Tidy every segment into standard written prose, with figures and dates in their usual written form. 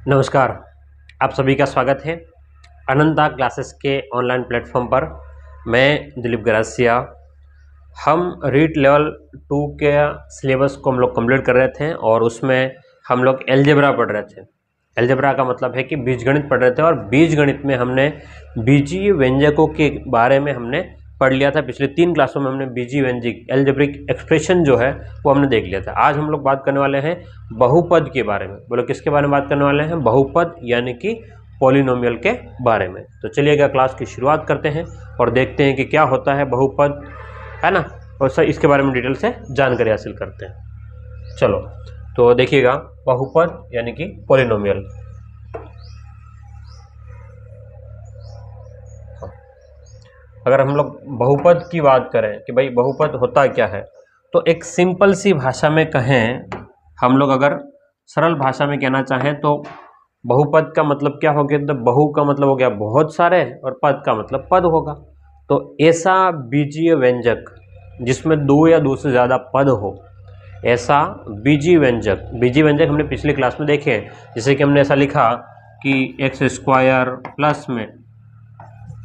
नमस्कार, आप सभी का स्वागत है अनंता क्लासेस के ऑनलाइन प्लेटफॉर्म पर। मैं दिलीप गरासिया। हम रीट लेवल 2 के सिलेबस को हम लोग कंप्लीट कर रहे थे और उसमें हम लोग अलजेब्रा पढ़ रहे थे। अलजेब्रा का मतलब है कि बीजगणित पढ़ रहे थे और बीजगणित में हमने बीजीय व्यंजकों के बारे में हमने पढ़ लिया था। पिछले 3 क्लासों में हमने बीजीय व्यंजक एल्जेब्रिक एक्सप्रेशन जो है वो हमने देख लिया था। आज हम लोग बात करने वाले हैं बहुपद के बारे में। बोलो किसके बारे में बात करने वाले हैं? बहुपद यानी कि पॉलिनोमियल के बारे में। तो चलिएगा क्लास की शुरुआत करते हैं और देखते हैं कि क्या होता है बहुपद, है ना, और सर इसके बारे में डिटेल से जानकारी हासिल करते हैं। चलो तो देखिएगा, बहुपद यानी कि पॉलिनोमियल। अगर हम लोग बहुपद की बात करें कि भाई बहुपद होता क्या है, तो एक सिंपल सी भाषा में कहें, हम लोग अगर सरल भाषा में कहना चाहें तो बहुपद का मतलब क्या हो गया? तो बहु का मतलब हो गया बहुत सारे और पद का मतलब पद होगा। तो ऐसा बीजीय व्यंजक जिसमें 2 या 2 से ज़्यादा पद हो, ऐसा बीजीय व्यंजक। बीजीय व्यंजक हमने पिछली क्लास में देखे हैं, जैसे कि हमने ऐसा लिखा कि x² प्लस में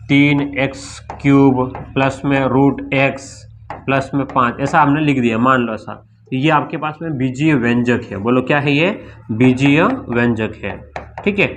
3x³ प्लस में √x प्लस में 5, ऐसा हमने लिख दिया, मान लो ऐसा। तो ये आपके पास में बीजीय व्यंजक है। बोलो क्या है ये? बीजीय व्यंजक है। ठीक है,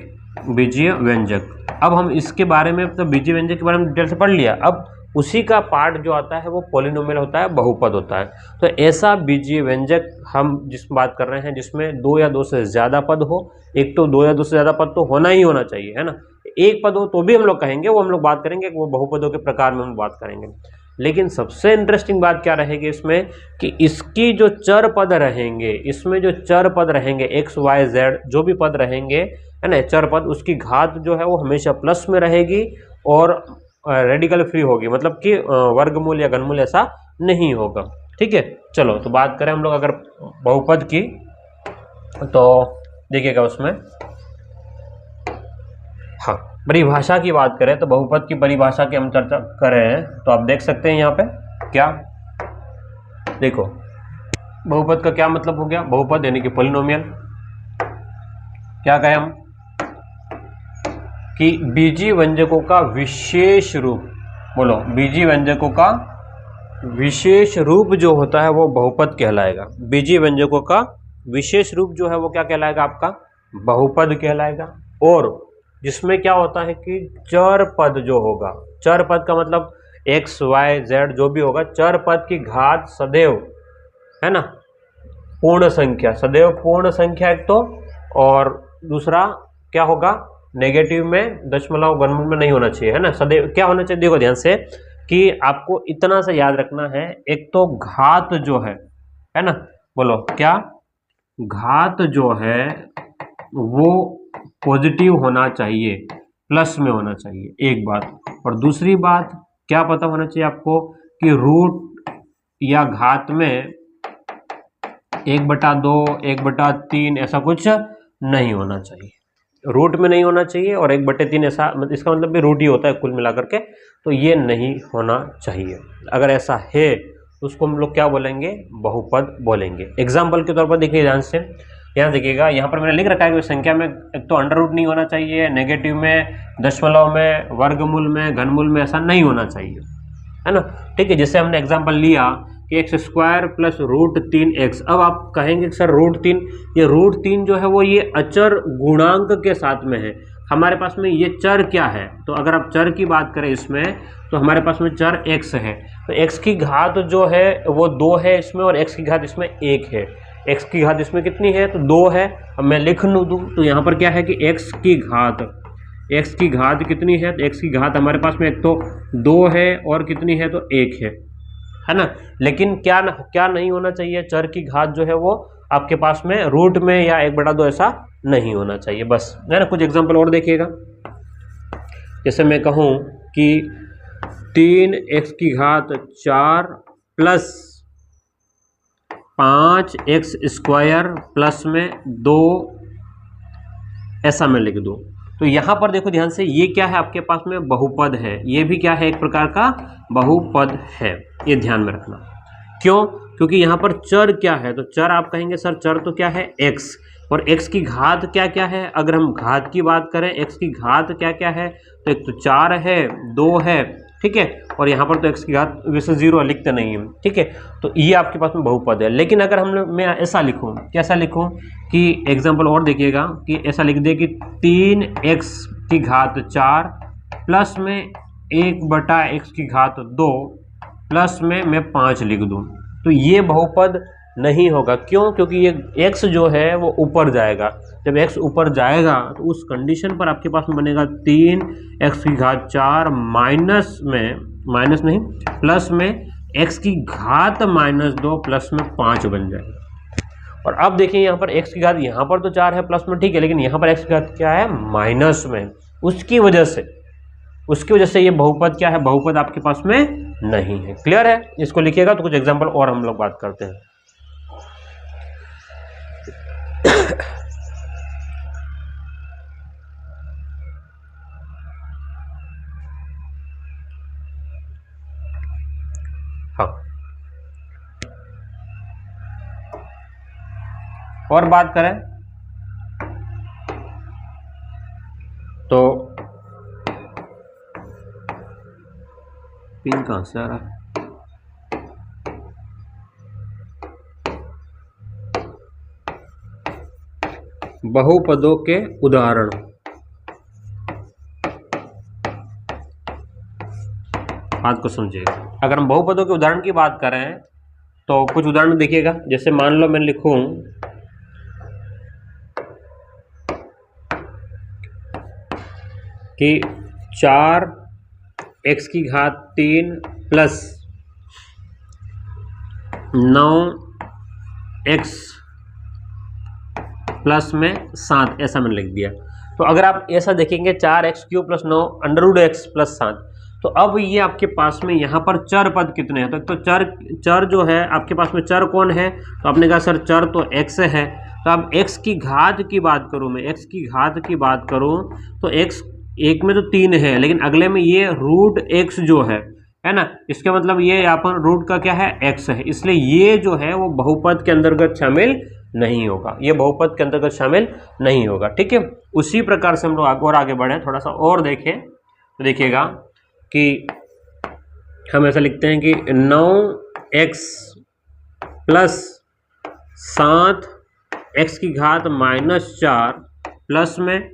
बीजीय व्यंजक। अब हम इसके बारे में, तो बीजीय व्यंजक के बारे में डिटेल से पढ़ लिया। अब उसी का पार्ट जो आता है वो पॉलिनोमियल होता है, बहुपद होता है। तो ऐसा बीजीय व्यंजक हम जिस बात कर रहे हैं जिसमें 2 या 2 से ज़्यादा पद हो। एक तो 2 या 2 से ज़्यादा पद तो होना ही होना चाहिए, है ना। एक पद हो तो भी हम लोग कहेंगे, वो हम लोग बात करेंगे, वो बहुपदों के प्रकार में हम बात करेंगे। लेकिन सबसे इंटरेस्टिंग बात क्या रहेगी इसमें कि इसकी जो चर पद रहेंगे, इसमें जो चर पद रहेंगे x, y, z जो भी पद रहेंगे, है ना, चर पद, उसकी घात जो है वो हमेशा प्लस में रहेगी और रेडिकल फ्री होगी, मतलब कि वर्गमूल या घनमूल ऐसा नहीं होगा। ठीक है, चलो तो बात करें हम लोग अगर बहुपद की, तो देखिएगा उसमें, हाँ, परिभाषा की बात करें तो बहुपद की परिभाषा की हम चर्चा करें तो आप देख सकते हैं यहाँ पे क्या, देखो बहुपद का क्या मतलब हो गया? बहुपद यानी कि पॉलिनोमियल। क्या कहें हम कि बीजीय व्यंजकों का विशेष रूप, बोलो बीजीय व्यंजकों का विशेष रूप जो होता है वो बहुपद कहलाएगा। बीजीय व्यंजकों का विशेष रूप जो है वो क्या कहलाएगा? आपका बहुपद कहलाएगा। और जिसमें क्या होता है कि चर पद जो होगा, चर पद का मतलब x, y, z जो भी होगा, चर पद की घात सदैव, है ना, पूर्ण संख्या, सदैव पूर्ण संख्या एक तो, और दूसरा क्या होगा? नेगेटिव में, दशमलव घनमूल में नहीं होना चाहिए, है ना। सदैव क्या होना चाहिए? देखो ध्यान से कि आपको इतना से याद रखना है, एक तो घात जो है ना, बोलो क्या? घात जो है वो पॉजिटिव होना चाहिए, प्लस में होना चाहिए, एक बात। और दूसरी बात क्या पता होना चाहिए आपको कि रूट या घात में 1/2, 1/3 ऐसा कुछ नहीं होना चाहिए। रूट में नहीं होना चाहिए और 1/3 ऐसा, इसका मतलब भी रूट ही होता है कुल मिलाकर के, तो ये नहीं होना चाहिए। अगर ऐसा है तो उसको हम लोग क्या बोलेंगे? बहुपद बोलेंगे। एग्जाम्पल के तौर पर देखिए ध्यान से, यहाँ देखिएगा, यहाँ पर मैंने लिख रखा है कि संख्या में एक तो अंडर रूट नहीं होना चाहिए, नेगेटिव में, दशमलव में, वर्गमूल में, घनमूल में ऐसा नहीं होना चाहिए, है ना। ठीक है, जैसे हमने एग्जाम्पल लिया कि x² प्लस √3x। अब आप कहेंगे सर √3, ये √3 जो है वो ये अचर गुणांक के साथ में है, हमारे पास में ये चर क्या है? तो अगर आप चर की बात करें इसमें, तो हमारे पास में चर x है। तो x की घात जो है वो 2 है इसमें, और x की घात इसमें 1 है। x की घात इसमें कितनी है? तो 2 है। अब मैं लिख दूँ तो यहाँ पर क्या है कि x की घात कितनी है? तो x की घात हमारे पास में एक तो 2 है और कितनी है? तो 1 है ना। लेकिन क्या नहीं होना चाहिए? चर की घात जो है वो आपके पास में रूट में या 1/2 ऐसा नहीं होना चाहिए, बस, है ना। कुछ एग्जांपल और देखिएगा, जैसे मैं कहूँ कि 3x की घात 4 प्लस 5x² प्लस में 2, ऐसा मैं लिख दूँ। तो यहाँ पर देखो ध्यान से, ये क्या है? आपके पास में बहुपद है, ये भी क्या है? एक प्रकार का बहुपद है, ये ध्यान में रखना। क्यों? क्योंकि यहाँ पर चर क्या है? तो चर आप कहेंगे सर चर तो क्या है? x, और x की घात क्या क्या है, अगर हम घात की बात करें x की घात क्या क्या है, तो एक तो 4 है, 2 है, ठीक है, और यहाँ पर तो x की घात वैसे 0 लिखते नहीं है, ठीक है, तो ये आपके पास में बहुपद है। लेकिन अगर मैं ऐसा लिखूँ, कैसा लिखूँ कि एग्जाम्पल और देखिएगा कि ऐसा लिख दे कि 3x की घात 4 प्लस में 1/x की घात 2 प्लस में मैं 5 लिख दूँ, तो ये बहुपद नहीं होगा। क्यों? क्योंकि ये x जो है वो ऊपर जाएगा, जब x ऊपर जाएगा तो उस कंडीशन पर आपके पास में बनेगा 3x की घात 4 माइनस नहीं प्लस में x की घात -2 प्लस में 5 बन जाएगा। और अब देखिए यहाँ पर x की घात, यहाँ पर तो 4 है प्लस में, ठीक है, लेकिन यहाँ पर x की घात क्या है, माइनस में, उसकी वजह से ये बहुपद क्या है, बहुपद आपके पास में नहीं है। क्लियर है? इसको लिखिएगा तो कुछ एग्जाम्पल और हम लोग बात करते हैं। हाँ, और बात करें तो पिन कहां से आ रहा है, बहुपदों के उदाहरण। बात को समझिएगा, अगर हम बहुपदों के उदाहरण की बात करें तो कुछ उदाहरण देखिएगा। जैसे मान लो मैं लिखूं कि 4x की घात 3 प्लस 9x प्लस में 7, ऐसा मैंने लिख दिया। तो अगर आप ऐसा देखेंगे 4x³ प्लस 9 √x प्लस 7, तो अब ये आपके पास में यहाँ पर चर पद कितने हैं, तो चर जो है आपके पास में, चर कौन है, तो आपने कहा सर चर तो x है। तो अब x की घात की बात करूँ, मैं x की घात की बात करूँ तो x एक में तो 3 है, लेकिन अगले में ये √x जो है ना, इसका मतलब ये यहाँ पर रूट का क्या है, x है, इसलिए ये जो है वो बहुपद के अंतर्गत शामिल नहीं होगा, ये बहुपद के अंतर्गत शामिल नहीं होगा। ठीक है, उसी प्रकार से हम लोग और आगे बढ़े, थोड़ा सा और देखें तो देखिएगा कि हम ऐसा लिखते हैं कि 9x प्लस 7x की घात -4 प्लस में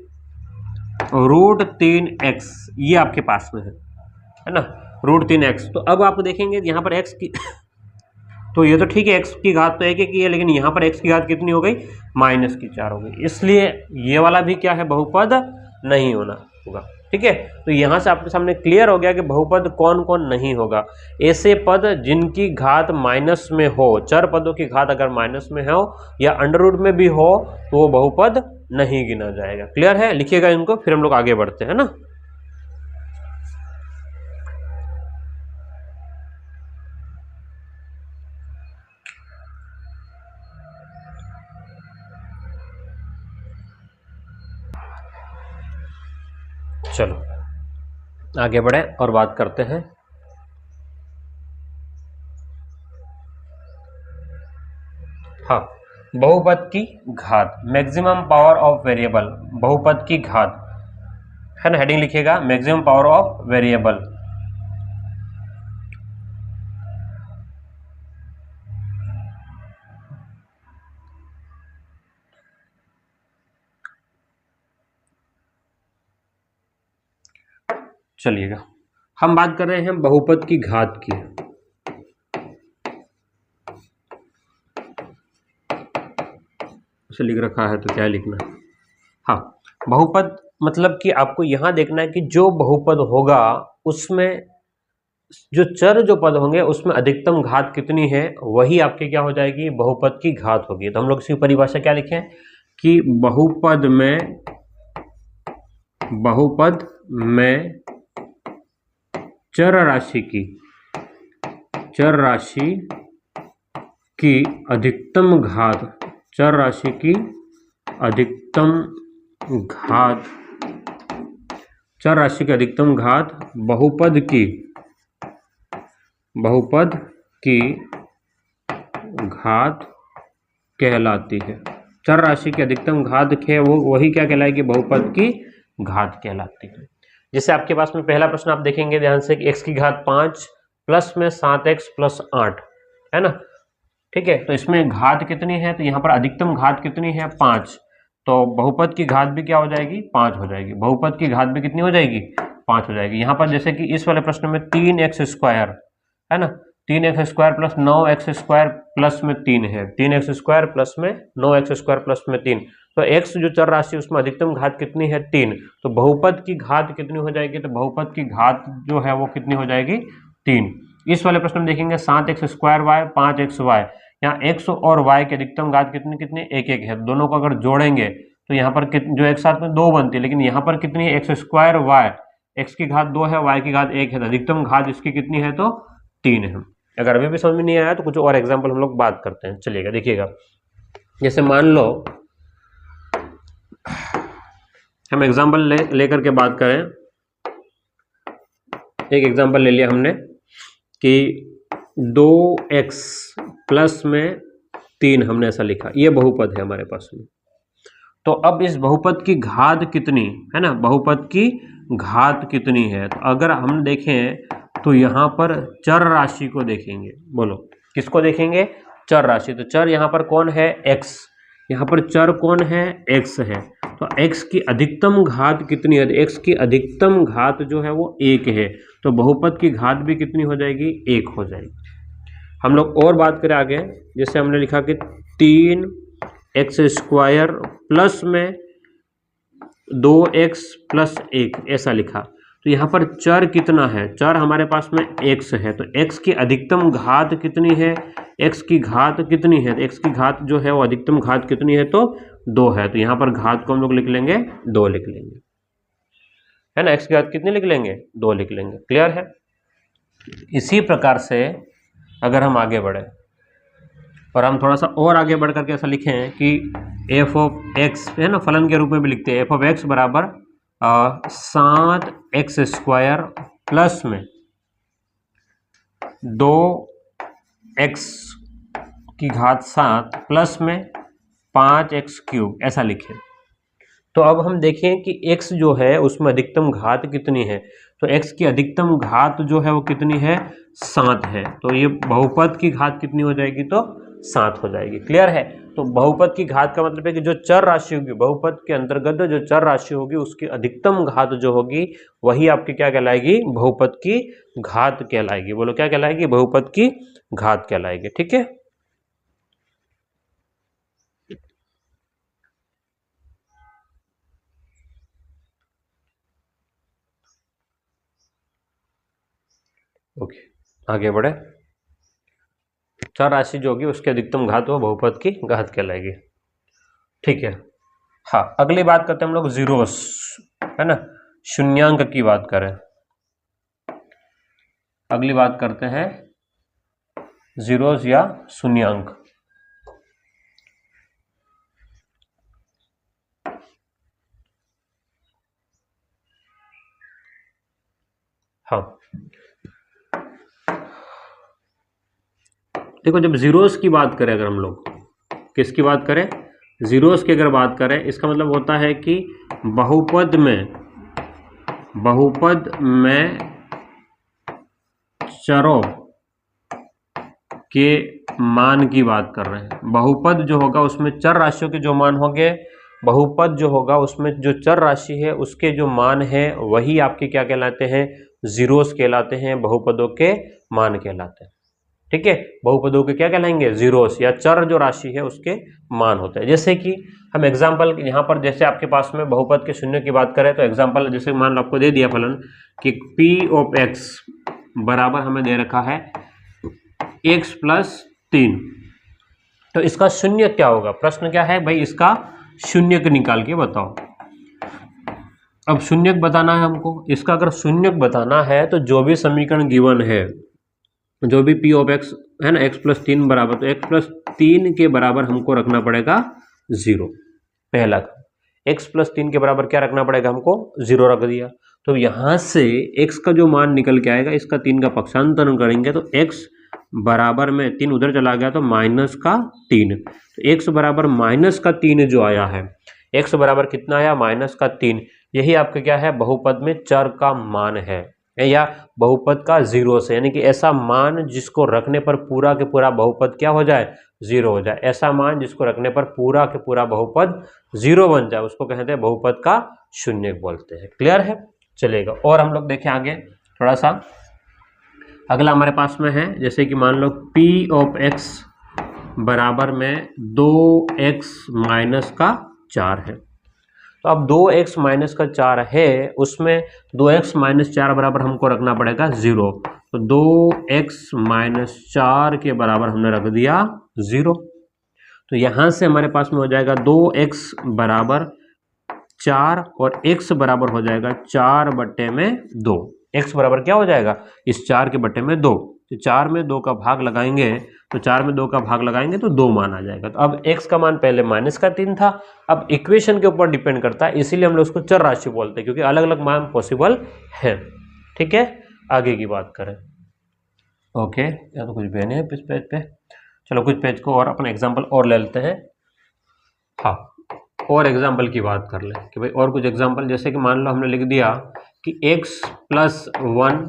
√3x, ये आपके पास में है ना, √3x। तो अब आप देखेंगे यहाँ पर x की तो ये तो ठीक है, x की घात तो एक ही है, लेकिन यहाँ पर x की घात कितनी हो गई, -4 हो गई, इसलिए ये वाला भी क्या है, बहुपद नहीं होना होगा। ठीक है, तो यहाँ से आपके सामने क्लियर हो गया कि बहुपद कौन कौन नहीं होगा। ऐसे पद जिनकी घात माइनस में हो, चर पदों की घात अगर माइनस में हो या अंडर में भी हो तो वो बहुपद नहीं गिना जाएगा। क्लियर है? लिखिएगा इनको, फिर हम लोग आगे बढ़ते हैं ना। चलो आगे बढ़े और बात करते हैं। हाँ, बहुपद की घात, मैक्सिमम पावर ऑफ वेरिएबल, बहुपद की घात है ना, हेडिंग लिखिएगा मैक्सिमम पावर ऑफ वेरिएबल। चलिएगा, हम बात कर रहे हैं बहुपद की घात की। उसे लिख रखा है तो क्या लिखना है। हाँ, बहुपद मतलब कि आपको यहां देखना है कि जो बहुपद होगा उसमें जो चर जो पद होंगे उसमें अधिकतम घात कितनी है, वही आपके क्या हो जाएगी, बहुपद की घात होगी। तो हम लोग इसकी परिभाषा क्या लिखें कि बहुपद में चर राशि की अधिकतम घात, चर राशि की अधिकतम घात, चर राशि की अधिकतम घात बहुपद की घात कहलाती है। चर राशि की अधिकतम घात है वो वही क्या कहलाएगी, बहुपद की घात कहलाती है। जैसे आपके पास में पहला प्रश्न आप देखेंगे ध्यान से कि x की घात 5 प्लस में 7x प्लस 8 है ना, ठीक है। तो इसमें घात कितनी है, तो यहाँ पर अधिकतम घात कितनी है 5, तो बहुपद की घात भी क्या हो जाएगी 5 हो जाएगी, बहुपद की घात भी कितनी हो जाएगी 5 हो जाएगी। यहाँ पर जैसे कि इस वाले प्रश्न में 3x स्क्वायर है ना, 3x square plus 9x square plus में 3 है, 3x स्क्वायर प्लस में 9x स्क्वायर प्लस में 3, तो x जो चर राशि उसमें अधिकतम घात कितनी है 3, तो बहुपद की घात कितनी हो जाएगी, तो बहुपद की घात जो है वो कितनी हो जाएगी 3। इस वाले प्रश्न में देखेंगे 7x square y 5x y, यहाँ x और y की अधिकतम घात कितनी कितनी 1 है, दोनों को अगर जोड़ेंगे तो यहाँ पर जो एक साथ में 2 बनती है, लेकिन यहाँ पर कितनी है x स्क्वायर वाई, x की घात 2 है y की घात 1 है, तो अधिकतम घात इसकी कितनी है तो 3 है। अगर अभी भी समझ में नहीं आया तो कुछ और एग्जाम्पल हम लोग बात करते हैं, चलिएगा देखिएगा। जैसे मान लो हम एग्जाम्पल लेकर के बात करें, एक एग्जाम्पल ले लिया हमने कि 2x प्लस में 3 हमने ऐसा लिखा, ये बहुपद है हमारे पास में। तो अब इस बहुपद की घात कितनी है ना, बहुपद की घात कितनी है, तो अगर हम देखें तो यहाँ पर चर राशि को देखेंगे, बोलो किसको देखेंगे, चर राशि। तो चर यहाँ पर कौन है x, यहाँ पर चर कौन है x है, तो x की अधिकतम घात कितनी है, x की अधिकतम घात जो है वो 1 है, तो बहुपद की घात भी कितनी हो जाएगी 1 हो जाएगी। हम लोग और बात करें आगे, जैसे हमने लिखा कि 3x स्क्वायर प्लस में 2x प्लस 1 ऐसा लिखा, तो यहाँ पर चर कितना है, चर हमारे पास में x है, तो x की अधिकतम घात कितनी है, x की घात कितनी है, x की घात जो है वो अधिकतम घात कितनी है तो 2 है, तो यहाँ पर घात को हम लोग लिख लेंगे 2 लिख लेंगे, है ना, x की घात कितनी लिख लेंगे 2 लिख लेंगे, क्लियर है। इसी प्रकार से अगर हम आगे बढ़े और हम थोड़ा सा और आगे बढ़ करके ऐसा लिखें कि f ऑफ x है ना, फलन के रूप में भी लिखते हैं, f ऑफ x बराबर 7x स्क्वायर प्लस में 2x की घात 7 प्लस में 5x क्यूब ऐसा लिखें। तो अब हम देखें कि x जो है उसमें अधिकतम घात कितनी है, तो x की अधिकतम घात जो है वो कितनी है 7 है, तो ये बहुपद की घात कितनी हो जाएगी तो 7 हो जाएगी, क्लियर है। तो बहुपद की घात का मतलब है कि जो चर राशि होगी, बहुपद के अंतर्गत जो चर राशि होगी उसकी अधिकतम घात जो होगी वही आपकी क्या कहलाएगी, बहुपद की घात कहलाएगी। बोलो क्या कहलाएगी, बहुपद की घात कहलाएगी, ठीक है। ओके आगे बढ़े, चर राशि जो होगी उसकी अधिकतम घात वो बहुपद की घात कहलाएगी, ठीक है। हाँ अगली बात करते हैं हम लोग जीरोस, है ना, शून्यांक की बात करें, अगली बात करते हैं जीरोस या शून्यांक। हाँ देखो, जब जीरोस की बात करें, अगर हम लोग किसकी बात करें, जीरोस की अगर बात करें, इसका मतलब होता है कि बहुपद में चरों के मान की बात कर रहे हैं। बहुपद जो होगा उसमें चर राशियों के जो मान होंगे, बहुपद जो होगा उसमें जो चर राशि है उसके जो मान है वही आपके क्या कहलाते हैं, जीरोस कहलाते हैं, बहुपदों के मान कहलाते हैं, ठीक है। बहुपदों के क्या कहलाएंगे, जीरोस, या चर जो राशि है उसके मान होते हैं। जैसे कि हम एग्जाम्पल यहाँ पर जैसे आपके पास में बहुपद के शून्य की बात करें, तो एग्जाम्पल जैसे मान लो आपको दे दिया फलन कि p ऑफ x बराबर हमें दे रखा है x प्लस 3, तो इसका शून्य क्या होगा, प्रश्न क्या है भाई, इसका शून्यक निकाल के बताओ। अब शून्यक बताना है हमको, इसका अगर शून्यक बताना है तो जो भी समीकरण गिवन है, जो भी p ऑफ x है ना, x प्लस 3 बराबर, तो x प्लस 3 के बराबर हमको रखना पड़ेगा 0, पहला x प्लस 3 के बराबर क्या रखना पड़ेगा हमको, 0 रख दिया। तो यहाँ से x का जो मान निकल के आएगा, इसका 3 का पक्षांतरण करेंगे तो x बराबर में 3 उधर चला गया तो माइनस का 3, तो x बराबर माइनस का 3 जो आया है, x बराबर कितना आया माइनस का 3, यही आपका क्या है बहुपद में चर का मान है या बहुपद का जीरो से, यानी कि ऐसा मान जिसको रखने पर पूरा के पूरा बहुपद क्या हो जाए जीरो हो जाए, ऐसा मान जिसको रखने पर पूरा के पूरा बहुपद जीरो बन जाए उसको कहते हैं बहुपद का शून्यक बोलते हैं। क्लियर है, चलेगा। और हम लोग देखें आगे थोड़ा सा, अगला हमारे पास में है जैसे कि मान लो p ऑफ x बराबर में 2x माइनस का 4 है, तो अब 2x माइनस का 4 है, उसमें 2x माइनस 4 बराबर हमको रखना पड़ेगा 0, तो 2x माइनस 4 के बराबर हमने रख दिया 0, तो यहां से हमारे पास में हो जाएगा 2x बराबर 4 और x बराबर हो जाएगा 4/2, x बराबर क्या हो जाएगा इस 4 के बट्टे में 2, तो 4 में 2 का भाग लगाएंगे, तो 4 में 2 का भाग लगाएंगे तो 2 मान आ जाएगा। तो अब x का मान पहले माइनस का 3 था, अब इक्वेशन के ऊपर डिपेंड करता है, इसीलिए हम लोग उसको चर राशि बोलते हैं क्योंकि अलग अलग मान पॉसिबल है। ठीक है, आगे की बात करें। ओके, या तो कुछ भी नहीं है इस पेज पे, चलो कुछ पेज को और अपना एग्जाम्पल और ले लेते हैं। हाँ, और एग्जाम्पल की बात कर ले कि भाई और कुछ एग्जाम्पल, जैसे कि मान लो हमने लिख दिया कि x प्लस 1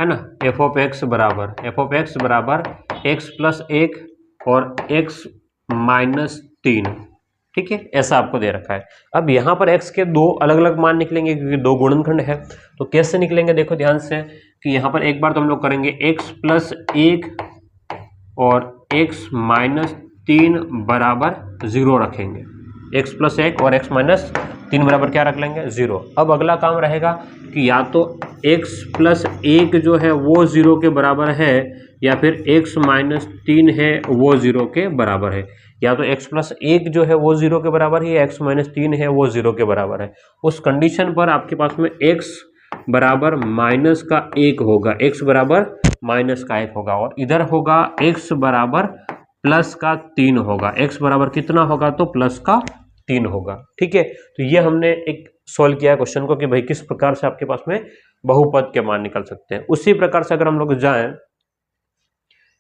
है ना, f ऑफ x बराबर x प्लस 1 और x माइनस 3, ठीक है, ऐसा आपको दे रखा है। अब यहाँ पर x के दो अलग अलग मान निकलेंगे क्योंकि दो गुणनखंड है, तो कैसे निकलेंगे देखो ध्यान से कि यहाँ पर एक बार तो हम लोग करेंगे x प्लस 1 और x माइनस 3 बराबर 0 रखेंगे, x प्लस 1 और x माइनस 3 बराबर क्या रख लेंगे 0। अब अगला काम रहेगा कि या तो x प्लस 1 जो है वो 0 के बराबर है या फिर x माइनस 3 है वो 0 के बराबर है, या तो x प्लस 1 जो है वो 0 के बराबर है या x माइनस 3 है वो 0 के बराबर है। उस कंडीशन पर आपके पास में x बराबर माइनस का 1 होगा, x बराबर माइनस का 1 होगा, और इधर होगा x बराबर प्लस का 3 होगा, x बराबर कितना होगा तो प्लस का 3 होगा। ठीक है, तो ये हमने एक सॉल्व किया है क्वेश्चन को कि भाई किस प्रकार से आपके पास में बहुपद के मान निकल सकते हैं। उसी प्रकार से अगर हम लोग जाएं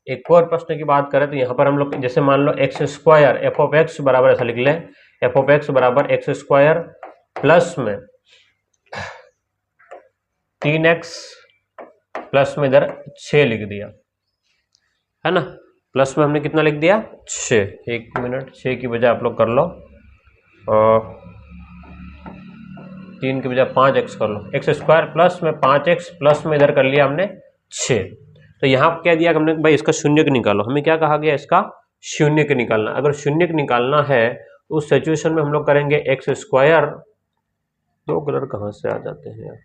एक और प्रश्न की बात करें तो यहाँ पर हम लोग जैसे मान लो x square f of x बराबर ऐसा लिख लें, एफ ऑफ एक्स बराबर एक्स स्क्वायर प्लस में 3x प्लस में इधर 6 लिख दिया है ना, प्लस में हमने कितना लिख दिया 6, एक मिनट 6 की बजाय आप लोग कर लो 3 की बजाय 5x कर लो, एक्स स्क्वायर प्लस में 5x प्लस में इधर कर लिया हमने 6, तो यहाँ क्या दिया हमने भाई इसका शून्यक निकालो, हमें क्या कहा गया इसका शून्यक निकालना। अगर शून्यक निकालना है तो उस सिचुएशन में हम लोग करेंगे एक्स स्क्वायर, दो कलर कहाँ से आ जाते हैं यार,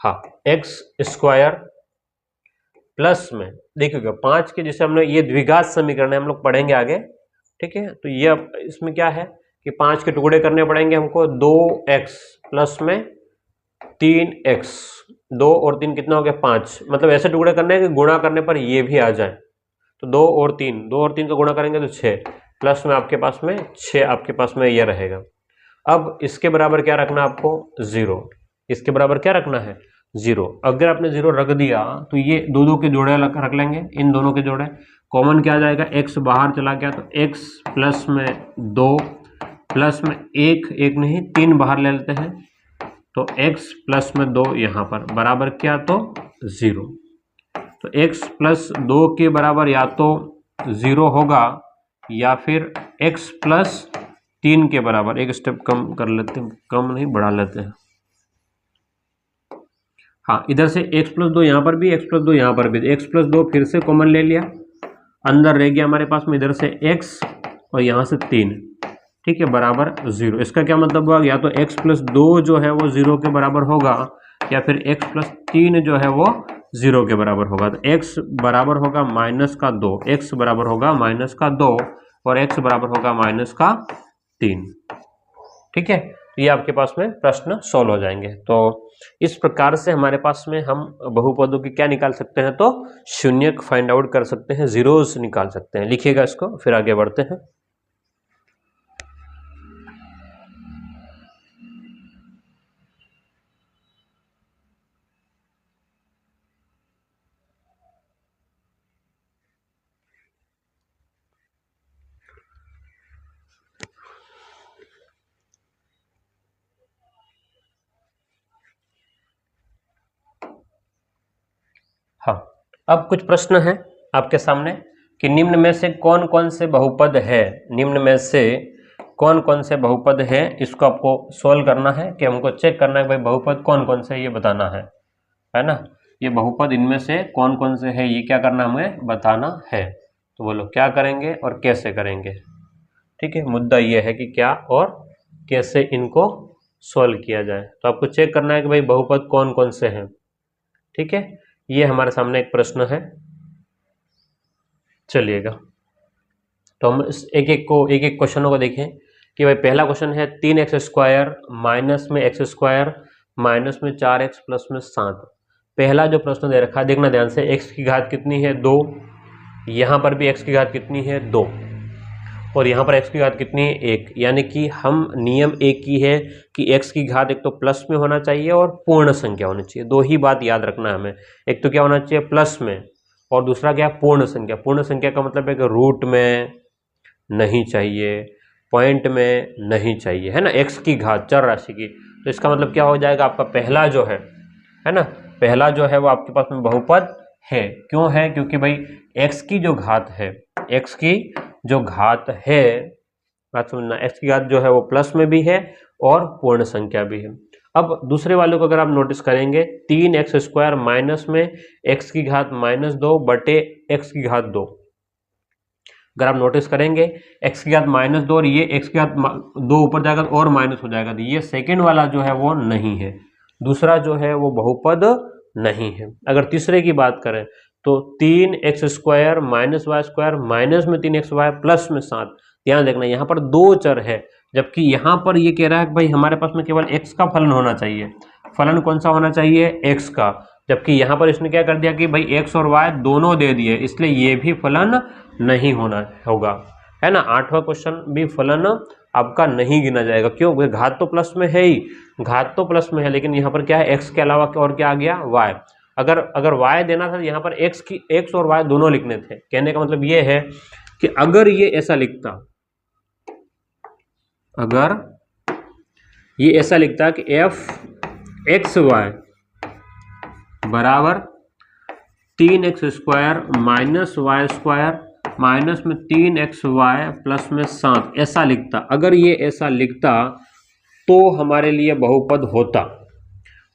हाँ एक्स स्क्वायर प्लस में देखिएगा 5 के जैसे हमने ये द्विघात समीकरण है हम लोग पढ़ेंगे आगे, ठीक है, तो ये इसमें क्या है कि 5 के टुकड़े करने पड़ेंगे हमको, 2x प्लस में 3x, 2 और 3 कितना हो गया 5, मतलब ऐसे टुकड़े करने हैं कि गुणा करने पर ये भी आ जाए, तो 2 और 3 का गुणा करेंगे तो 6 प्लस में आपके पास में 6 आपके पास में ये रहेगा। अब इसके बराबर क्या रखना आपको 0, इसके बराबर क्या रखना है 0। अगर आपने 0 रख दिया तो ये दो के जोड़े रख लेंगे, इन दोनों के जोड़े कॉमन क्या आ जाएगा, x बाहर चला गया तो x प्लस में 2 प्लस में 1 नहीं 3 बाहर ले लेते हैं, तो x प्लस में 2 यहाँ पर बराबर क्या तो 0, तो x प्लस 2 के बराबर या तो 0 होगा या फिर x प्लस 3 के बराबर, एक स्टेप कम कर लेते हैं, कम नहीं बढ़ा लेते हैं, हाँ इधर से x प्लस 2 यहाँ पर भी, x प्लस 2 यहाँ पर भी, x प्लस 2 फिर से कॉमन ले लिया, अंदर रह गया हमारे पास में इधर से x और यहाँ से 3, ठीक है, बराबर 0। इसका क्या मतलब हुआ, या तो x प्लस 2 जो है वो 0 के बराबर होगा या फिर x प्लस 3 जो है वो 0 के बराबर होगा, तो x बराबर होगा माइनस का 2, x बराबर होगा माइनस का 2 और x बराबर होगा माइनस का 3, ठीक है, तो ये आपके पास में प्रश्न सॉल्व हो जाएंगे। तो इस प्रकार से हमारे पास में हम बहुपदों की क्या निकाल सकते हैं, तो शून्यक फाइंड आउट कर सकते हैं, जीरोस निकाल सकते हैं। लिखिएगा इसको फिर आगे बढ़ते हैं। हाँ, अब कुछ प्रश्न है आपके सामने कि निम्न में से कौन कौन से बहुपद है, निम्न में से कौन कौन से बहुपद है, इसको आपको सोल्व करना है कि हमको चेक करना है भाई बहुपद कौन कौन से, ये बताना है ना। ये बहुपद इनमें से कौन कौन से है ये क्या करना हमें बताना है। तो बोलो क्या करेंगे और कैसे करेंगे। ठीक है, मुद्दा ये है कि क्या और कैसे इनको सोल्व किया जाए। तो आपको चेक करना है कि भाई बहुपद कौन कौन से हैं। ठीक है, ये हमारे सामने एक प्रश्न है। चलिएगा तो हम इस एक एक क्वेश्चनों को देखें कि भाई पहला क्वेश्चन है 3x² माइनस में x² माइनस में 4x प्लस में 7। पहला जो प्रश्न दे रखा है देखना ध्यान से, x की घात कितनी है 2, यहाँ पर भी x की घात कितनी है 2 और यहाँ पर x की घात कितनी है 1। यानी कि हम नियम एक ही है कि x की घात एक तो प्लस में होना चाहिए और पूर्ण संख्या होनी चाहिए। दो ही बात याद रखना है हमें, एक तो क्या होना चाहिए प्लस में और दूसरा क्या पूर्ण संख्या। पूर्ण संख्या का मतलब है कि रूट में नहीं चाहिए, पॉइंट में नहीं चाहिए, है ना। x की घात चर राशि की, तो इसका मतलब क्या हो जाएगा आपका पहला जो है ना, पहला जो है वो आपके पास में बहुपद है। क्यों है, क्योंकि भाई x की जो घात है, x की जो घात है, बात समझना, x की घात जो है वो प्लस में भी है और पूर्ण संख्या भी है। अब दूसरे वाले को अगर आप नोटिस करेंगे 3x² माइनस में x की घात -2 बटे x की घात 2। अगर आप नोटिस करेंगे x की घात -2 और ये x की घात 2 ऊपर जाएगा और माइनस हो जाएगा, तो ये सेकेंड वाला जो है वो नहीं है, दूसरा जो है वो बहुपद नहीं है। अगर तीसरे की बात करें तो 3x² माइनस y² माइनस में 3xy प्लस में 7। ध्यान देखना यहाँ पर दो चर है, जबकि यहाँ पर ये कह रहा है कि भाई हमारे पास में केवल x का फलन होना चाहिए। फलन कौन सा होना चाहिए, x का, जबकि यहाँ पर इसने क्या कर दिया कि भाई x और y दोनों दे दिए, इसलिए ये भी फलन नहीं होगा, है ना। आठवां क्वेश्चन भी फलन आपका नहीं गिना जाएगा। क्यों, घात तो प्लस में है ही, घात तो प्लस में है, लेकिन यहाँ पर क्या है x के अलावा और क्या आ गया y। अगर y देना था तो यहाँ पर x और y दोनों लिखने थे। कहने का मतलब ये है कि अगर ये ऐसा लिखता, अगर ये ऐसा लिखता कि f(x(y) बराबर 3x² माइनस y² माइनस में 3xy प्लस में 7, ऐसा लिखता, अगर ये ऐसा लिखता तो हमारे लिए बहुपद होता,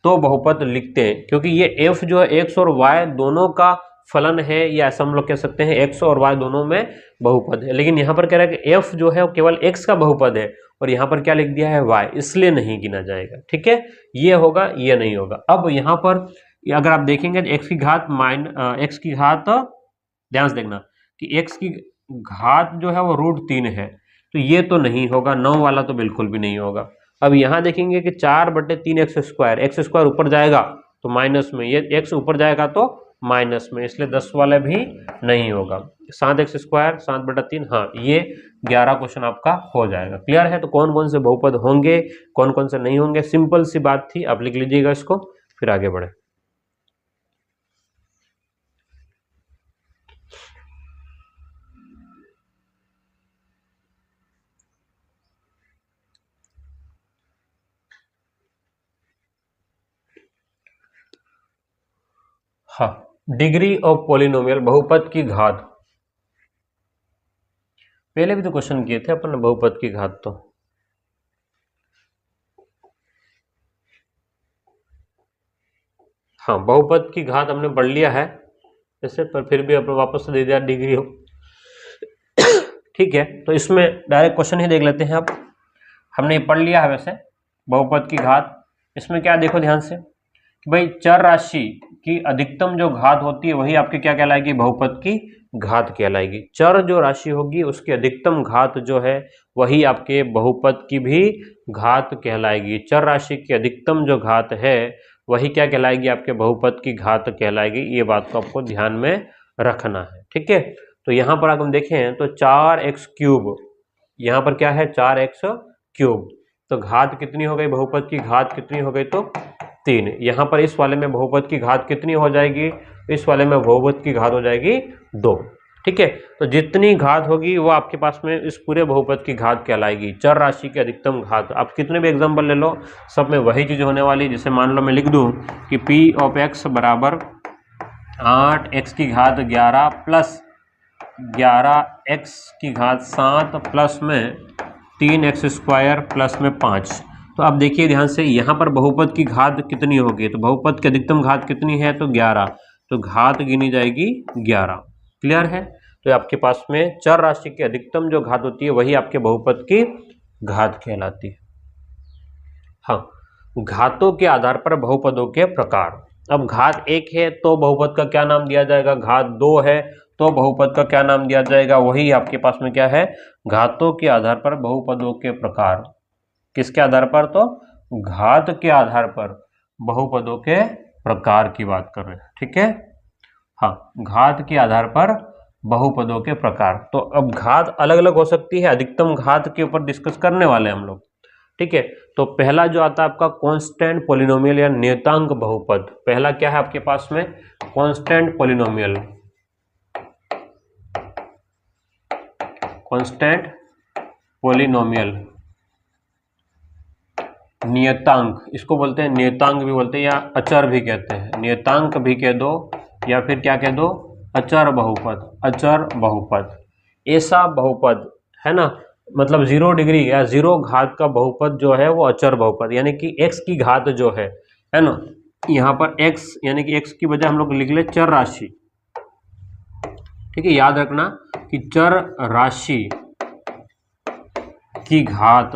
तो बहुपद लिखते हैं। क्योंकि ये f जो है x और y दोनों का फलन है, या ऐसा हम लोग कह सकते हैं x और y दोनों में बहुपद है। लेकिन यहाँ पर कह रहा है कि f जो है वो केवल x का बहुपद है और यहाँ पर क्या लिख दिया है y, इसलिए नहीं गिना जाएगा। ठीक है, ये होगा ये नहीं होगा। अब यहाँ पर अगर आप देखेंगे x की घात ध्यान से देखना कि x की घात जो है वो √3 है, तो ये तो नहीं होगा, 9 वाला तो बिल्कुल भी नहीं होगा। अब यहाँ देखेंगे कि 4/3x², x² ऊपर जाएगा तो माइनस में, ये x ऊपर जाएगा तो माइनस में, इसलिए 10 वाला भी नहीं होगा। 7x², 7/3, हाँ, ये 11 क्वेश्चन आपका हो जाएगा। क्लियर है। तो कौन कौन से बहुपद होंगे, कौन कौन से नहीं होंगे, सिंपल सी बात थी, आप लिख लीजिएगा इसको, फिर आगे बढ़े। हाँ, डिग्री ऑफ पॉलिनोमियल, बहुपद की घात, पहले भी तो क्वेश्चन किए थे अपन बहुपद की घात। तो हाँ, बहुपद की घात हमने पढ़ लिया है ऐसे, पर फिर भी अपन वापस से दे दिया डिग्री हो। ठीक है, तो इसमें डायरेक्ट क्वेश्चन ही देख लेते हैं। अब हमने ये पढ़ लिया है वैसे बहुपद की घात। इसमें क्या देखो ध्यान से कि भाई चर राशि की अधिकतम जो घात होती है वही आपकी क्या कहलाएगी, बहुपद की घात कहलाएगी। चर जो राशि होगी उसकी अधिकतम घात जो है वही आपके बहुपद की भी घात कहलाएगी। चर राशि की अधिकतम जो घात है वही क्या कहलाएगी, आपके बहुपद की घात कहलाएगी। ये बात को आपको ध्यान में रखना है। ठीक है, तो यहाँ पर अगर हम देखें तो 4x³, यहाँ पर क्या है 4x³, तो घात कितनी हो गई, बहुपद की घात कितनी हो गई, तो 3। यहाँ पर इस वाले में बहुपद की घात कितनी हो जाएगी, इस वाले में बहुपद की घात हो जाएगी 2। ठीक है, तो जितनी घात होगी वो आपके पास में इस पूरे बहुपद की घात कहलाएगी, चर राशि की अधिकतम घात। आप कितने भी एग्जाम्पल ले लो, सब में वही चीज़ होने वाली। जैसे मान लो मैं लिख दूं कि p ऑफ x बराबर 8x की घात 11 प्लस 11x की घात 7 प्लस में 3x² प्लस में 5। तो अब देखिए ध्यान से, यहाँ पर बहुपद की घात कितनी होगी, तो बहुपद की अधिकतम घात कितनी है, तो 11, तो घात गिनी जाएगी 11। क्लियर है। तो आपके पास में चर राशि की अधिकतम जो घात होती है वही आपके बहुपद की घात कहलाती है। हाँ, घातों के आधार पर बहुपदों के प्रकार। अब घात 1 है तो बहुपद का क्या नाम दिया जाएगा, घात 2 है तो बहुपद का क्या नाम दिया जाएगा, वही आपके पास में क्या है, घातों के आधार पर बहुपदों के प्रकार। किसके आधार पर, तो घात के आधार पर बहुपदों के प्रकार की बात कर रहे हैं। ठीक है, हाँ, घात के आधार पर बहुपदों के प्रकार। तो अब घात अलग अलग हो सकती है, अधिकतम घात के ऊपर डिस्कस करने वाले हैं हम लोग। ठीक है, तो पहला जो आता है आपका कांस्टेंट पॉलिनोमियल या नियतांक बहुपद। पहला क्या है आपके पास में, कांस्टेंट पॉलिनोमियल, कांस्टेंट पॉलिनोमियल नियतांक, इसको बोलते हैं नियतांक भी बोलते हैं या अचर भी कहते हैं, नियतांक भी कह दो या फिर क्या कह दो, अचर बहुपद, अचर बहुपद। ऐसा बहुपद है ना, मतलब 0 डिग्री या 0 घात का बहुपद जो है वो अचर बहुपद, यानी कि x की घात जो है ना, यहाँ पर x यानी कि x की बजाय हम लोग लिख ले चर राशि। ठीक है, याद रखना कि चर राशि की घात,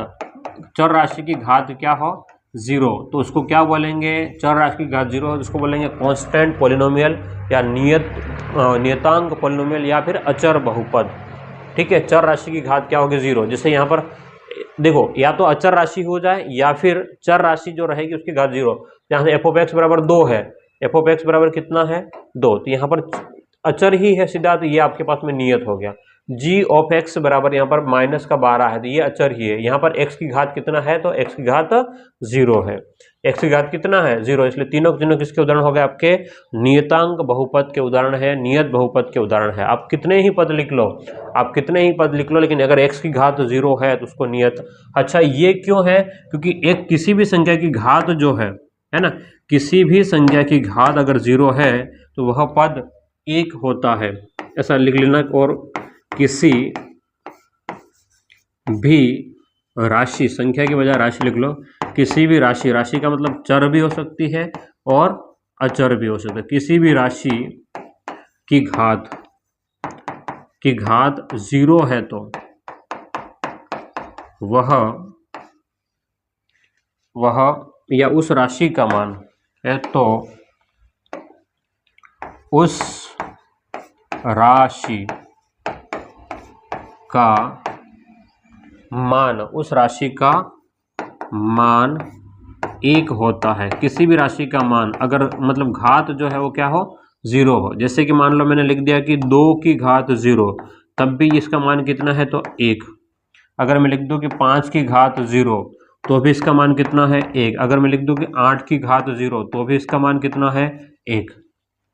चर राशि की घात क्या हो, 0, तो उसको क्या बोलेंगे, चर राशि की घात 0 है उसको बोलेंगे कांस्टेंट पॉलिनोमियल या नियतांक पॉलिनोमियल या फिर अचर बहुपद। ठीक है, चर राशि की घात क्या होगी, 0। जैसे यहाँ पर देखो, या तो अचर राशि हो जाए या फिर चर राशि जो रहेगी उसकी घात 0। यहाँ से f(x) बराबर 2 है, f(x) बराबर कितना है, 2, तो यहाँ पर अचर ही है सीधा, तो ये आपके पास में नियत हो गया। g(x) बराबर यहाँ पर -12 है, तो ये अचर ही है। यहाँ पर x की घात कितना है, तो x की घात 0 है, x की घात कितना है, 0, इसलिए तीनों किसके उदाहरण हो गए, आपके नियतांक बहुपद के उदाहरण है, नियत बहुपद के उदाहरण है। आप कितने ही पद लिख लो, आप कितने ही पद लिख लो, लेकिन अगर x की घात 0 है तो उसको नियत। अच्छा, ये क्यों है, क्योंकि एक किसी भी संख्या की घात जो है ना, किसी भी संख्या की घात अगर 0 है तो वह पद 1 होता है, ऐसा लिख लेना। और किसी भी राशि, संख्या की बजाय राशि लिख लो, किसी भी राशि, राशि का मतलब चर भी हो सकती है और अचर भी हो सकता है, किसी भी राशि की घात 0 है तो वह या उस राशि का मान है, तो उस राशि का मान, उस राशि का मान 1 होता है। किसी भी राशि का मान अगर मतलब घात जो है वो क्या हो, 0 हो। जैसे कि मान लो मैंने लिख दिया कि 2 की घात 0, तब भी इसका मान कितना है, तो 1। अगर मैं लिख दूं कि 5 की घात 0, तो भी इसका मान कितना है, 1। अगर मैं लिख दूं कि 8 की घात 0, तो भी इसका मान कितना है, 1।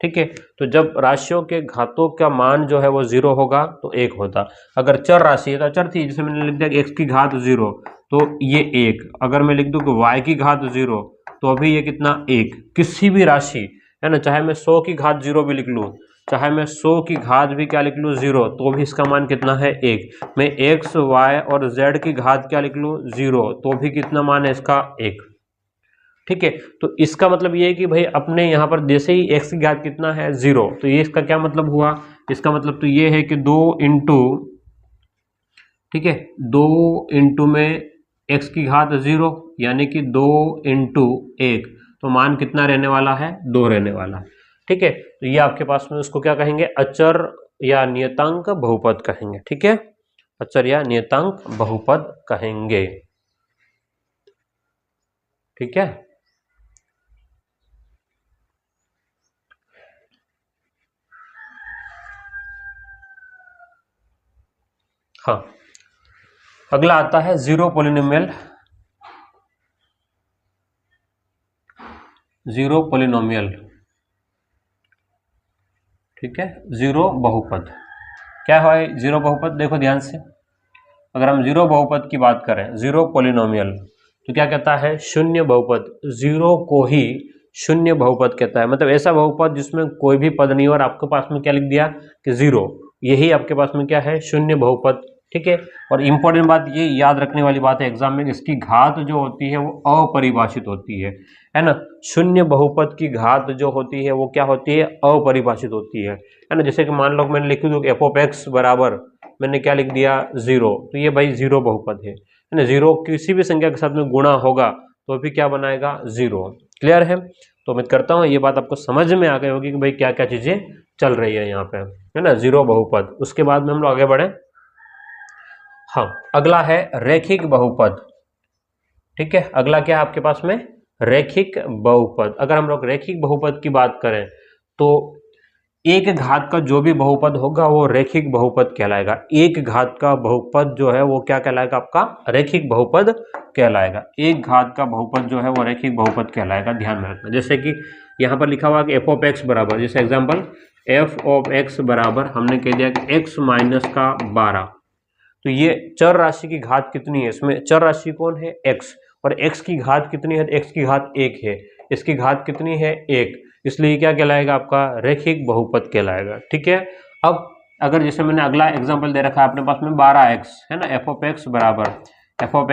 ठीक है, तो जब राशियों के घातों का मान जो है वो 0 होगा तो 1 होता। अगर चर राशि है तो अचर थी, जैसे मैंने लिख दिया कि x की घात 0, तो ये 1। अगर मैं लिख दूं कि y की घात 0, तो अभी ये कितना, 1। किसी भी राशि है ना, चाहे मैं 100 की घात 0 भी लिख लूँ, चाहे मैं 100 की घात भी क्या लिख लूँ, 0, तो भी इसका मान कितना है, 1। मैं x, y और z की घात क्या लिख लूँ, 0, तो भी कितना मान है इसका, 1। ठीक है, तो इसका मतलब ये है कि भाई अपने यहाँ पर जैसे ही x की घात कितना है, 0, तो ये इसका क्या मतलब हुआ, इसका मतलब तो ये है कि 2 इंटू, ठीक है, 2 इंटू में x की घात 0, यानी कि 2 इंटू 1, तो मान कितना रहने वाला है, 2 रहने वाला है। ठीक है, तो ये आपके पास में उसको क्या कहेंगे, अचर या नियतांक बहुपद कहेंगे। ठीक है, अचर या नियतांक बहुपद कहेंगे। ठीक है, हाँ, अगला आता है जीरो पॉलिनोमियल। जीरो पॉलिनोमियल, ठीक है, जीरो बहुपद। क्या है जीरो बहुपद, देखो ध्यान से, अगर हम जीरो बहुपद की बात करें, जीरो पॉलिनोमियल, तो क्या कहता है, शून्य बहुपद, जीरो को ही शून्य बहुपद कहता है, मतलब ऐसा बहुपद जिसमें कोई भी पद नहीं और आपके पास में क्या लिख दिया कि 0, यही आपके पास में क्या है, शून्य बहुपद। ठीक है, और इंपॉर्टेंट बात ये याद रखने वाली बात है एग्जाम में, इसकी घात जो होती है वो अपरिभाषित होती है ना। शून्य बहुपद की घात जो होती है वो क्या होती है, अपरिभाषित होती है ना। जैसे कि मान लो मैंने लिख दूं f ऑफ x बराबर, मैंने क्या लिख दिया 0, तो ये भाई 0 बहुपद है ना। 0 किसी भी संख्या के साथ में गुणा होगा तो भी क्या बनाएगा, 0। क्लियर है, तो उम्मीद करता हूँ ये बात आपको समझ में आ गई होगी कि भाई क्या क्या चीजें चल रही है यहाँ पे, है ना, 0 बहुपद। उसके बाद में हम लोग आगे बढ़े। हाँ, अगला है रैखिक बहुपद। ठीक है, अगला क्या है आपके पास में, रैखिक बहुपद। अगर हम लोग रैखिक बहुपद की बात करें तो एक घात का जो भी बहुपद होगा वो रैखिक बहुपद कहलाएगा। एक घात का बहुपद जो है वो क्या कहलाएगा, आपका रैखिक बहुपद कहलाएगा। एक घात का बहुपद जो है वो रैखिक बहुपद कहलाएगा, ध्यान में रखना। जैसे कि यहाँ पर लिखा हुआ कि f ऑफ x बराबर, जैसे एग्जाम्पल f ऑफ x बराबर हमने कह दिया कि x माइनस का 12, तो ये चर राशि की घात कितनी है, इसमें चर राशि कौन है, x, और x की घात कितनी है, x की घात 1 है, इसकी घात कितनी है 1, इसलिए क्या कहलाएगा, आपका रैखिक बहुपद कहलाएगा। ठीक है, अब अगर जैसे मैंने अगला एग्जांपल दे रखा है अपने पास में 12x है ना, f ऑफ x बराबर f ऑफ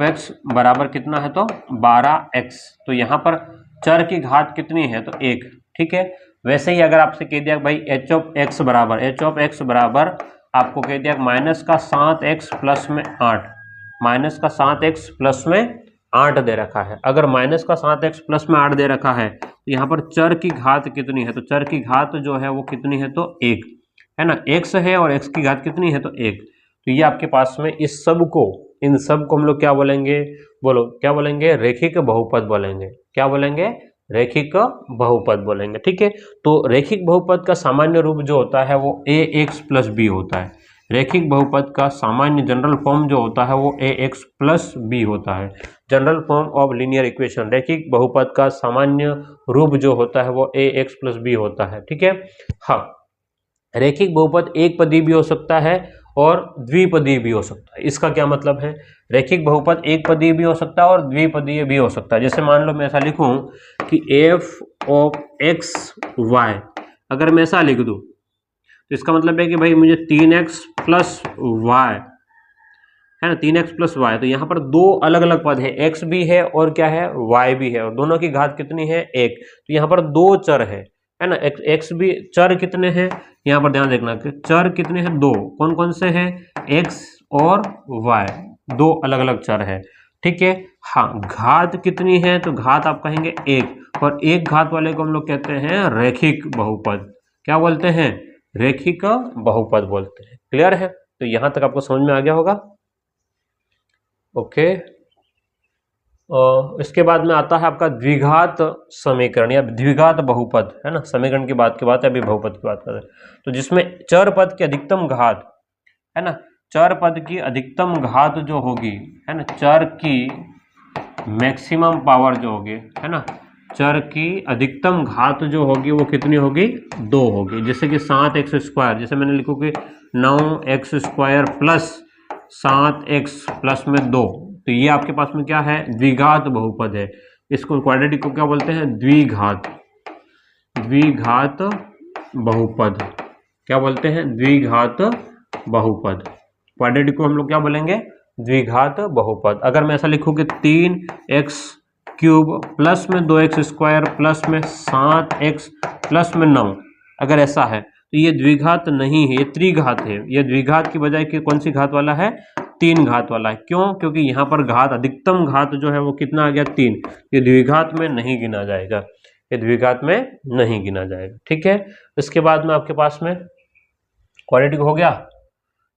x बराबर कितना है, तो 12x, तो यहाँ पर चर की घात कितनी है, तो 1। ठीक है, वैसे ही अगर आपसे कह दिया भाई h ऑफ x बराबर आपको कह दिया माइनस का 7x प्लस में 8, माइनस का 7x प्लस में 8 दे रखा है। अगर माइनस का 7x प्लस में 8 दे रखा है तो यहाँ पर चर की घात कितनी है, तो चर की घात जो है वो कितनी है, तो 1 है ना, x है और x की घात कितनी है, तो 1। तो ये आपके पास में इस सब को, इन सब को हम लोग क्या बोलेंगे, बोलो क्या बोलेंगे, रैखिक बहुपद बोलेंगे। क्या बोलेंगे, रैखिक बहुपद बोलेंगे। ठीक है, तो रैखिक बहुपद का सामान्य रूप जो होता है वो ax प्लस बी होता है। रैखिक बहुपद का सामान्य जनरल फॉर्म जो होता है वो ax प्लस बी होता है। General form of linear equation, रैखिक बहुपद का सामान्य रूप जो होता है वो ax प्लस बी होता है। ठीक है, हाँ, रैखिक बहुपद एक पदी भी हो सकता है और द्विपदीय भी हो सकता है। इसका क्या मतलब है, रैखिक बहुपद एक पदीय भी हो सकता है और द्विपदीय भी हो सकता है। जैसे मान लो मैं ऐसा लिखूं कि f ऑफ x y, अगर मैं ऐसा लिख दूं तो इसका मतलब है कि भाई मुझे 3x प्लस वाई है ना, 3x प्लस वाई, तो यहाँ पर दो अलग अलग पद है, x भी है और क्या है, y भी है, और दोनों की घात कितनी है, 1। तो यहाँ पर दो चर है ना, x भी, चर कितने हैं, यहाँ पर ध्यान देखना कि चर कितने हैं, दो, कौन कौन से हैं, x और y, दो अलग अलग चर है। ठीक है, हाँ, घात कितनी है, तो घात आप कहेंगे 1, और एक घात वाले को हम लोग कहते हैं रैखिक बहुपद। क्या बोलते हैं, रैखिक बहुपद बोलते हैं। क्लियर है, तो यहां तक आपको समझ में आ गया होगा। ओके, इसके बाद में आता है आपका द्विघात समीकरण या द्विघात बहुपद, है ना। समीकरण की बात है, अभी बहुपद की बात कर रहे हैं। तो जिसमें चर पद की अधिकतम घात, है ना, चर पद की अधिकतम घात जो होगी, है ना, चर की मैक्सिमम पावर जो होगी, है ना, चर की अधिकतम घात जो होगी वो कितनी होगी, 2 होगी। जैसे कि 7x स्क्वायर, जैसे मैंने लिखू कि 9x square plus 7x plus में 2, तो ये आपके पास में क्या है, द्विघात बहुपद है। इसको क्वाड्रेटिक को क्या बोलते हैं, द्विघात बहुपद। क्या बोलते हैं, द्विघात बहुपद। क्वाड्रेटिक को हम लोग क्या बोलेंगे, द्विघात बहुपद। अगर मैं ऐसा लिखूं कि 3x क्यूब प्लस में 2x स्क्वायर प्लस में 7x प्लस में 9, अगर ऐसा है तो ये द्विघात नहीं है, ये त्रिघात है। ये द्विघात की बजाय कि कौन सी घात वाला है, 3 घात वाला है। क्यों, क्योंकि यहाँ पर घात, अधिकतम घात जो है वो कितना आ गया, 3। ये द्विघात में नहीं गिना जाएगा, ये द्विघात में नहीं गिना जाएगा। ठीक है, इसके बाद में आपके पास में क्वाड्रेटिक हो गया।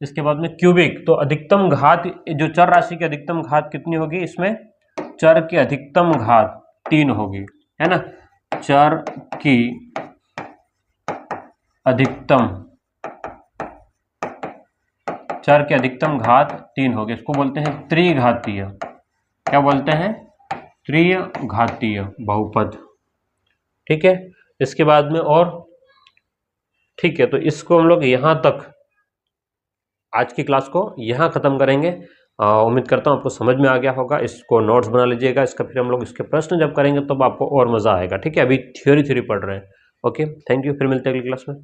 इसके बाद में क्यूबिक, तो अधिकतम घात, जो चर राशि की अधिकतम घात कितनी होगी, इसमें चर की अधिकतम घात 3 होगी, है ना, चर की अधिकतम घात 3 होगी। इसको बोलते हैं त्रिघातीय। क्या बोलते हैं, त्रिघातीय बहुपद। ठीक है, इसके बाद में और, ठीक है, तो इसको हम लोग यहां तक, आज की क्लास को यहां खत्म करेंगे। उम्मीद करता हूँ आपको समझ में आ गया होगा। इसको नोट्स बना लीजिएगा, इसका फिर हम लोग इसके प्रश्न जब करेंगे तो आपको और मज़ा आएगा। ठीक है, अभी थ्योरी पढ़ रहे हैं। ओके, थैंक यू, फिर मिलते हैं अगली क्लास में।